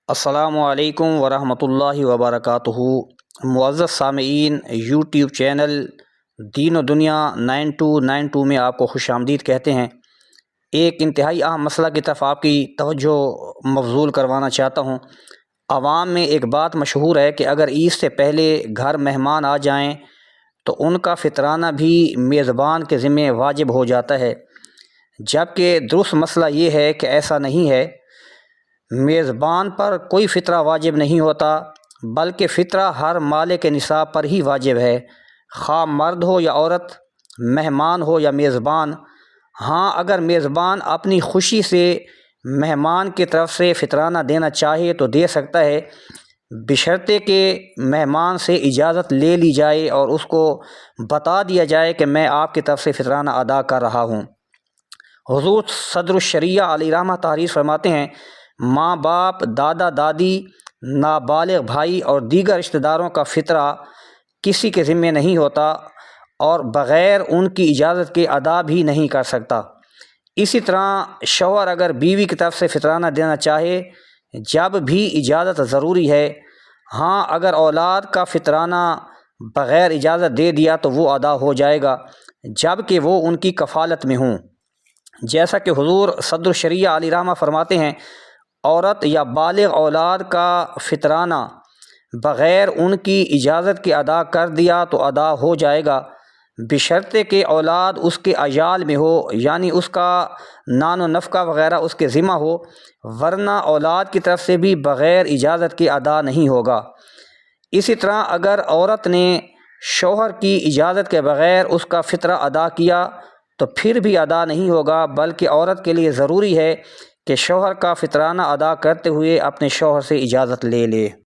السلام علیکم ورحمۃ اللہ وبرکاتہ۔ معزز سامعین، یوٹیوب چینل دین و دنیا 9292 میں آپ کو خوش آمدید کہتے ہیں۔ ایک انتہائی اہم مسئلہ کی طرف آپ کی توجہ مبذول کروانا چاہتا ہوں۔ عوام میں ایک بات مشہور ہے کہ اگر عید سے پہلے گھر مہمان آ جائیں تو ان کا فطرانہ بھی میزبان کے ذمہ واجب ہو جاتا ہے، جبکہ درست مسئلہ یہ ہے کہ ایسا نہیں ہے۔ میزبان پر کوئی فطرہ واجب نہیں ہوتا، بلکہ فطرہ ہر مالک نصاب پر ہی واجب ہے، خواہ مرد ہو یا عورت، مہمان ہو یا میزبان۔ ہاں، اگر میزبان اپنی خوشی سے مہمان کی طرف سے فطرانہ دینا چاہے تو دے سکتا ہے، بشرطے کہ مہمان سے اجازت لے لی جائے اور اس کو بتا دیا جائے کہ میں آپ کی طرف سے فطرانہ ادا کر رہا ہوں۔ حضور صدر الشریعہ علیہ رحمہ تحریر فرماتے ہیں، ماں باپ، دادا دادی، نابالغ بھائی اور دیگر رشتہ داروں کا فطرہ کسی کے ذمہ نہیں ہوتا اور بغیر ان کی اجازت کے ادا بھی نہیں کر سکتا۔ اسی طرح شوہر اگر بیوی کی طرف سے فطرانہ دینا چاہے جب بھی اجازت ضروری ہے، ہاں اگر اولاد کا فطرانہ بغیر اجازت دے دیا تو وہ ادا ہو جائے گا جب کہ وہ ان کی کفالت میں ہوں۔ جیسا کہ حضور صدر الشریعہ علیہ رحمہ فرماتے ہیں، عورت یا بالغ اولاد کا فطرانہ بغیر ان کی اجازت کے ادا کر دیا تو ادا ہو جائے گا، بشرطے کہ اولاد اس کے عیال میں ہو، یعنی اس کا نان و نفقہ وغیرہ اس کے ذمہ ہو، ورنہ اولاد کی طرف سے بھی بغیر اجازت کے ادا نہیں ہوگا۔ اسی طرح اگر عورت نے شوہر کی اجازت کے بغیر اس کا فطرہ ادا کیا تو پھر بھی ادا نہیں ہوگا، بلکہ عورت کے لیے ضروری ہے کہ شوہر کا فطرانہ ادا کرتے ہوئے اپنے شوہر سے اجازت لے لے۔